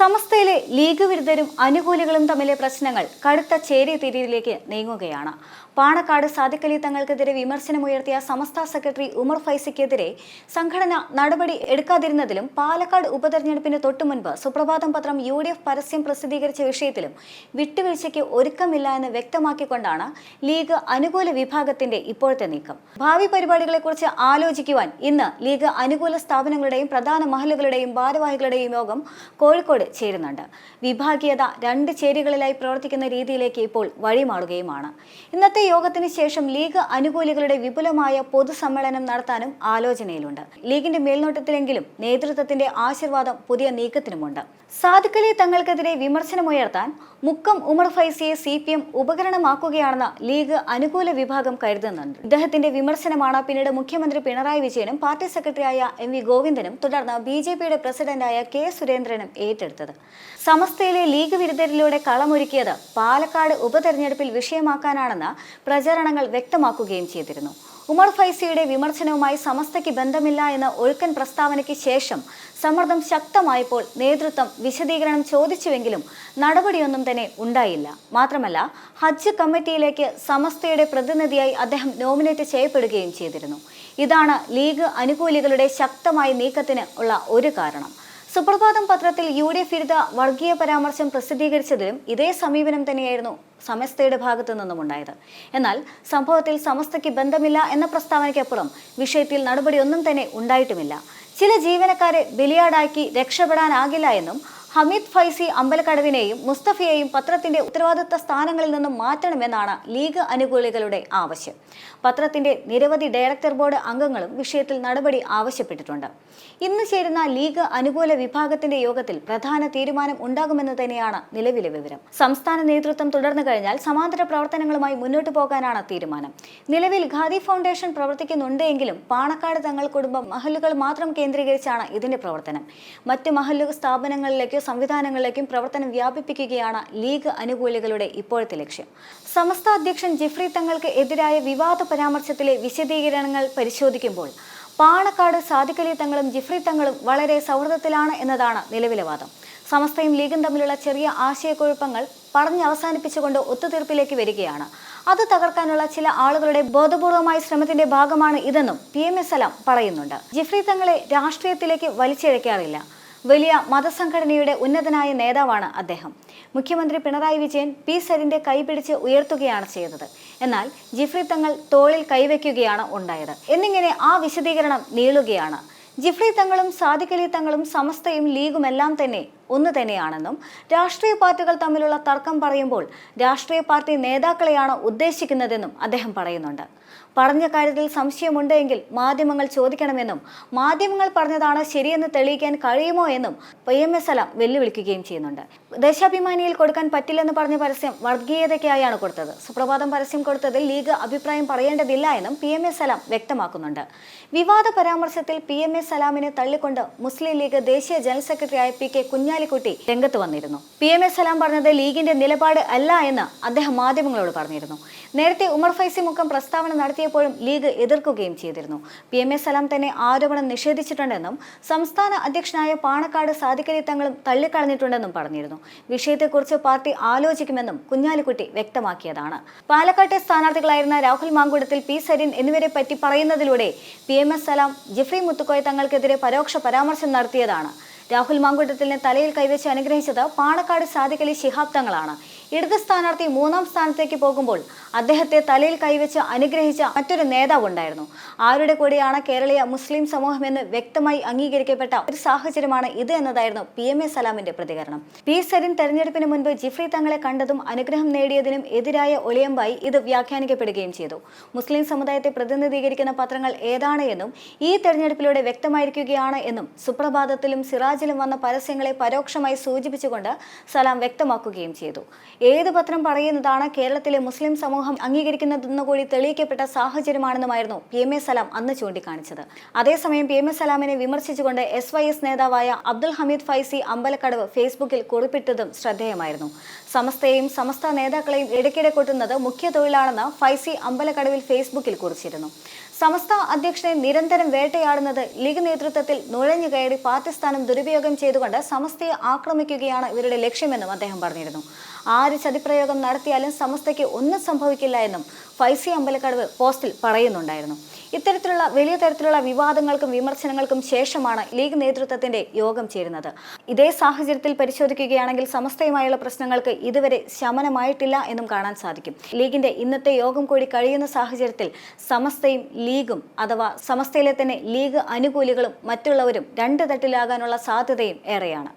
സമസ്തയിലെ league വിരുദ്ധരും അനുകൂലികളും തമ്മിലെ പ്രശ്നങ്ങൾ കടുത്ത ചേരിതിരിവിലേക്ക് നീങ്ങുകയാണ്. പാണക്കാട് സാദിഖ് അലി തങ്ങൾക്കെതിരെ വിമർശനമുയർത്തിയ സമസ്ത സെക്രട്ടറി ഉമർ ഫൈസിക്കെതിരെ സംഘടന നടപടി എടുക്കാതിരുന്നതിലും പാലക്കാട് ഉപതെരഞ്ഞെടുപ്പിന് തൊട്ടുമുൻപ് സുപ്രഭാതം പത്രം UDF പരസ്യം പ്രസിദ്ധീകരിച്ച വിഷയത്തിലും വിട്ടുവീഴ്ചയ്ക്ക് ഒരുക്കമില്ല എന്ന് വ്യക്തമാക്കിക്കൊണ്ടാണ് ലീഗ് അനുകൂല വിഭാഗത്തിന്റെ ഇപ്പോഴത്തെ നീക്കം. ഭാവി പരിപാടികളെക്കുറിച്ച് ആലോചിക്കുവാൻ ഇന്ന് ലീഗ് അനുകൂല സ്ഥാപനങ്ങളുടെയും പ്രധാന മഹലുകളുടെയും ഭാരവാഹികളുടെയും യോഗം കോഴിക്കോട് ചേരുന്നുണ്ട്. വിഭാഗീയത രണ്ട് ചേരികളിലായി പ്രവർത്തിക്കുന്ന രീതിയിലേക്ക് ഇപ്പോൾ വഴിമാറുകയുമാണ്. ഇന്നത്തെ യോഗത്തിന് ശേഷം ലീഗ് അനുകൂലികളുടെ വിപുലമായ പൊതുസമ്മേളനം നടത്താനും ആലോചനയിലുണ്ട്. ലീഗിന്റെ മേൽനോട്ടത്തിലെങ്കിലും നേതൃത്വത്തിന്റെ ആശീർവാദം പുതിയ നീക്കത്തിനുമുണ്ട്. സാദിഖ് അലി തങ്ങൾക്കെതിരെ വിമർശനമുയർത്താൻ മുക്കം ഉമർ ഫൈസിയെ CPM ഉപകരണമാക്കുകയാണെന്ന് ലീഗ് അനുകൂല വിഭാഗം കരുതുന്നുണ്ട്. ഇദ്ദേഹത്തിന്റെ വിമർശനമാണ് പിന്നീട് മുഖ്യമന്ത്രി പിണറായി വിജയനും പാർട്ടി സെക്രട്ടറിയായ MV ഗോവിന്ദനും തുടർന്ന് BJPയുടെ പ്രസിഡന്റായ K സുരേന്ദ്രനും ഏറ്റെടുത്തത്. സമസ്തയിലെ ലീഗ് വിരുദ്ധരിലൂടെ കളമൊരുക്കിയത് പാലക്കാട് ഉപതെരഞ്ഞെടുപ്പിൽ വിഷയമാക്കാനാണെന്ന് പ്രചാരണങ്ങൾ വ്യക്തമാക്കുകയും ചെയ്തിരുന്നു. ഉമർ ഫൈസിയുടെ വിമർശനവുമായി സമസ്തയ്ക്ക് ബന്ധമില്ല എന്ന ഒഴുക്കൻ പ്രസ്താവനയ്ക്ക് ശേഷം സമ്മർദ്ദം ശക്തമായപ്പോൾ നേതൃത്വം വിശദീകരണം ചോദിച്ചുവെങ്കിലും നടപടിയൊന്നും തന്നെ ഉണ്ടായില്ല. മാത്രമല്ല, ഹജ്ജ് കമ്മിറ്റിയിലേക്ക് സമസ്തയുടെ പ്രതിനിധിയായി അദ്ദേഹം നോമിനേറ്റ് ചെയ്യപ്പെടുകയും ചെയ്തിരുന്നു. ഇതാണ് ലീഗ് അനുകൂലികളുടെ ശക്തമായ നീക്കത്തിന് ഉള്ള ഒരു കാരണം. സുപ്രഭാതം പത്രത്തിൽ UDF വിരുദ്ധ വർഗീയ പരാമർശം പ്രസിദ്ധീകരിച്ചതിലും ഇതേ സമീപനം തന്നെയായിരുന്നു സമസ്തയുടെ ഭാഗത്തു നിന്നും ഉണ്ടായത്. എന്നാൽ സംഭവത്തിൽ സമസ്തയ്ക്ക് ബന്ധമില്ല എന്ന പ്രസ്താവനയ്ക്കപ്പുറം വിഷയത്തിൽ നടപടിയൊന്നും തന്നെ ഉണ്ടായിട്ടുമില്ല. ചില ജീവനക്കാരെ ബലിയാടാക്കി രക്ഷപ്പെടാനാകില്ല എന്നും ഹമീദ് ഫൈസി അമ്പലക്കടവിനെയും മുസ്തഫയെയും പത്രത്തിന്റെ ഉത്തരവാദിത്ത സ്ഥാനങ്ങളിൽ നിന്നും മാറ്റണമെന്നാണ് ലീഗ് അനുകൂലികളുടെ ആവശ്യം. പത്രത്തിന്റെ നിരവധി ഡയറക്ടർ ബോർഡ് അംഗങ്ങളും വിഷയത്തിൽ നടപടി ആവശ്യപ്പെട്ടിട്ടുണ്ട്. ഇന്ന് ചേരുന്ന ലീഗ് അനുകൂല വിഭാഗത്തിന്റെ യോഗത്തിൽ പ്രധാന തീരുമാനം ഉണ്ടാകുമെന്ന് തന്നെയാണ് നിലവിലെ വിവരം. സംസ്ഥാന നേതൃത്വം തുടർന്നു കഴിഞ്ഞാൽ സമാന്തര പ്രവർത്തനങ്ങളുമായി മുന്നോട്ടു പോകാനാണ് തീരുമാനം. നിലവിൽ ഖാദി ഫൗണ്ടേഷൻ പ്രവർത്തിക്കുന്നുണ്ടെങ്കിലും പാണക്കാട് തങ്ങൾ കുടുംബം മഹല്ലുകൾ മാത്രം കേന്ദ്രീകരിച്ചാണ് ഇതിന്റെ പ്രവർത്തനം. മറ്റ് മഹല്ലു സ്ഥാപനങ്ങളിലേക്കും സംവിധാനങ്ങളിലേക്കും പ്രവർത്തനം വ്യാപിപ്പിക്കുകയാണ് ലീഗ് അനുകൂലികളുടെ ഇപ്പോഴത്തെ ലക്ഷ്യം. സമസ്ത അധ്യക്ഷൻ ജിഫ്രി തങ്ങൾക്ക് എതിരായ വിവാദ പരാമർശത്തിലെ വിശദീകരണങ്ങൾ പരിശോധിക്കുമ്പോൾ പാണക്കാട് സാദിഖ് അലി തങ്ങളും ജിഫ്രി തങ്ങളും വളരെ സൗഹൃദത്തിലാണ് എന്നതാണ് നിലവിലെ വാദം. സമസ്തയും ലീഗും തമ്മിലുള്ള ചെറിയ ആശയക്കുഴപ്പങ്ങൾ പറഞ്ഞ് അവസാനിപ്പിച്ചുകൊണ്ട് ഒത്തുതീർപ്പിലേക്ക് വരികയാണ്. അത് തകർക്കാനുള്ള ചില ആളുകളുടെ ബോധപൂർവമായ ശ്രമത്തിന്റെ ഭാഗമാണ് ഇതെന്നും PMS സലാം പറയുന്നുണ്ട്. ജിഫ്രി തങ്ങളെ രാഷ്ട്രീയത്തിലേക്ക് വലിച്ചിഴക്കാറില്ല. വലിയ മതസംഘടനയുടെ ഉന്നതനായ നേതാവാണ് അദ്ദേഹം. മുഖ്യമന്ത്രി പിണറായി വിജയൻ P സരിന്റെ കൈപിടിച്ച് ഉയർത്തുകയാണ് ചെയ്തത്. എന്നാൽ ജിഫ്രി തങ്ങൾ തോളിൽ കൈവയ്ക്കുകയാണ് ഉണ്ടായത് എന്നിങ്ങനെ ആ വിശദീകരണം നീളുകയാണ്. ജിഫ്രി തങ്ങളും സാദിഖ് അലി തങ്ങളും സമസ്തയും ലീഗുമെല്ലാം തന്നെ ഒന്ന് തന്നെയാണെന്നും രാഷ്ട്രീയ പാർട്ടികൾ തമ്മിലുള്ള തർക്കം പറയുമ്പോൾ രാഷ്ട്രീയ പാർട്ടി നേതാക്കളെയാണ് ഉദ്ദേശിക്കുന്നതെന്നും അദ്ദേഹം പറയുന്നുണ്ട്. പറഞ്ഞ കാര്യത്തിൽ സംശയമുണ്ടെങ്കിൽ മാധ്യമങ്ങൾ ചോദിക്കണമെന്നും മാധ്യമങ്ങൾ പറഞ്ഞതാണ് ശരിയെന്ന് തെളിയിക്കാൻ കഴിയുമോ എന്നും PMS സലാം വെല്ലുവിളിക്കുകയും ചെയ്യുന്നുണ്ട്. ദേശാഭിമാനിയിൽ കൊടുക്കാൻ പറ്റില്ലെന്ന് പറഞ്ഞ പരസ്യം വർഗീയതയ്ക്കായാണ് കൊടുത്തത്. സുപ്രഭാതം പരസ്യം കൊടുത്തതിൽ ലീഗ് അഭിപ്രായം പറയേണ്ടതില്ല എന്നും PMS സലാം വ്യക്തമാക്കുന്നുണ്ട്. വിവാദ പരാമർശത്തിൽ PMS സലാമിനെ തള്ളിക്കൊണ്ട് മുസ്ലിം ലീഗ് ദേശീയ ജനറൽ സെക്രട്ടറിയായ PK കുഞ്ഞാലിക്കുട്ടി രംഗത്ത് വന്നിരുന്നു. PMS സലാം പറഞ്ഞത് ലീഗിന്റെ നിലപാട് അല്ല എന്ന് അദ്ദേഹം മാധ്യമങ്ങളോട് പറഞ്ഞിരുന്നു. നേരത്തെ ഉമർ ഫൈസി മുഖം പ്രസ്താവന നടത്തിയപ്പോഴും ലീഗ് എതിർക്കുകയും ചെയ്തിരുന്നു. PMS സലാം തന്നെ ആരോപണം നിഷേധിച്ചിട്ടുണ്ടെന്നും സംസ്ഥാന അധ്യക്ഷനായ പാണക്കാട് സാദിഖ് അലി തങ്ങളും തള്ളിക്കളഞ്ഞിട്ടുണ്ടെന്നും പറഞ്ഞിരുന്നു. വിഷയത്തെക്കുറിച്ച് പാർട്ടി ആലോചിക്കുമെന്നും കുഞ്ഞാലിക്കുട്ടി വ്യക്തമാക്കിയതാണ്. പാലക്കാട്ടെ സ്ഥാനാർത്ഥികളായിരുന്ന രാഹുൽ മാങ്കുടത്തിൽ P സരിൻ എന്നിവരെ പറ്റി പറയുന്നതിലൂടെ PMS സലാം ജിഫ്രി മുത്തുക്കോയ തങ്ങൾക്കെതിരെ പരോക്ഷ പരാമർശം നടത്തിയതാണ്. രാഹുൽ മാങ്കുടത്തിലിനെ തലയിൽ കൈവച്ച് അനുഗ്രഹിച്ചത് പാണക്കാട് സാദിഖ് അലി ശിഹാബ് തങ്ങളാണ്. ഇടത് സ്ഥാനാർത്ഥി 3ാം സ്ഥാനത്തേക്ക് പോകുമ്പോൾ അദ്ദേഹത്തെ തലയിൽ കൈവച്ച് അനുഗ്രഹിച്ച മറ്റൊരു നേതാവുണ്ടായിരുന്നു. ആരുടെ കൂടെയാണ് കേരളീയ മുസ്ലിം സമൂഹമെന്ന് വ്യക്തമായി അംഗീകരിക്കപ്പെട്ട ഒരു സാഹചര്യമാണ് ഇത് എന്നതായിരുന്നു PMS സലാമിന്റെ പ്രതികരണം. P സരിൻ തെരഞ്ഞെടുപ്പിന് മുൻപ് ജിഫ്രി തങ്ങളെ കണ്ടതും അനുഗ്രഹം നേടിയതിനും എതിരായ ഒളിയമ്പായി ഇത് വ്യാഖ്യാനിക്കപ്പെടുകയും ചെയ്തു. മുസ്ലിം സമുദായത്തെ പ്രതിനിധീകരിക്കുന്ന പത്രങ്ങൾ ഏതാണ് എന്നും ഈ തെരഞ്ഞെടുപ്പിലൂടെ വ്യക്തമായിരിക്കുകയാണ് എന്നും സുപ്രഭാതത്തിലും സിറാജിലും വന്ന പരസ്യങ്ങളെ പരോക്ഷമായി സൂചിപ്പിച്ചുകൊണ്ട് സലാം വ്യക്തമാക്കുകയും ചെയ്തു. ഏത് പത്രം പറയുന്നതാണ് കേരളത്തിലെ മുസ്ലിം സമൂഹം അംഗീകരിക്കുന്നതെന്ന് കൂടി തെളിയിക്കപ്പെട്ട സാഹചര്യമാണെന്നുമായിരുന്നു PMS സലാം അന്ന് ചൂണ്ടിക്കാണിച്ചത്. അതേസമയം PMS സലാമിനെ വിമർശിച്ചുകൊണ്ട് SYS നേതാവായ അബ്ദുൽ ഹമീദ് ഫൈസി അമ്പലക്കടവ് ഫേസ്ബുക്കിൽ കുറിപ്പിട്ടതും ശ്രദ്ധേയമായിരുന്നു. സമസ്തയെയും സമസ്ത നേതാക്കളെയും ഇടയ്ക്കിടെ കൊട്ടുന്നത് മുഖ്യ തൊഴിലാണെന്ന് ഫൈസി അമ്പലക്കടവിൽ ഫേസ്ബുക്കിൽ കുറിച്ചിരുന്നു. സമസ്ത അധ്യക്ഷനെ നിരന്തരം വേട്ടയാടുന്നത് ലീഗ് നേതൃത്വത്തിൽ നുഴഞ്ഞു കയറി പാർട്ടി സ്ഥാനം ദുരുപയോഗം ചെയ്തുകൊണ്ട് സമസ്തയെ ആക്രമിക്കുകയാണ് ഇവരുടെ ലക്ഷ്യമെന്നും അദ്ദേഹം പറഞ്ഞിരുന്നു. ആര് ചതിപ്രയോഗം നടത്തിയാലും സമസ്തയ്ക്ക് ഒന്നും സംഭവിക്കില്ല എന്നും ഫൈസി അമ്പലക്കടവ് പോസ്റ്റിൽ പറയുന്നുണ്ടായിരുന്നു. ഇത്തരത്തിലുള്ള വലിയ തരത്തിലുള്ള വിവാദങ്ങൾക്കും വിമർശനങ്ങൾക്കും ശേഷമാണ് ലീഗ് നേതൃത്വത്തിന്റെ യോഗം ചേരുന്നത്. ഇതേ സാഹചര്യത്തിൽ പരിശോധിക്കുകയാണെങ്കിൽ സമസ്തയുമായുള്ള പ്രശ്നങ്ങൾക്ക് ഇതുവരെ ശമനമായിട്ടില്ല എന്നും കാണാൻ സാധിക്കും. ലീഗിന്റെ ഇന്നത്തെ യോഗം കൂടി കഴിയുന്ന സാഹചര്യത്തിൽ സമസ്തയും ലീഗും അഥവാ സമസ്തയിലെ തന്നെ ലീഗ് അനുകൂലികളും മറ്റുള്ളവരും രണ്ട് തട്ടിലാകാനുള്ള സാധ്യതയും ഏറെയാണ്.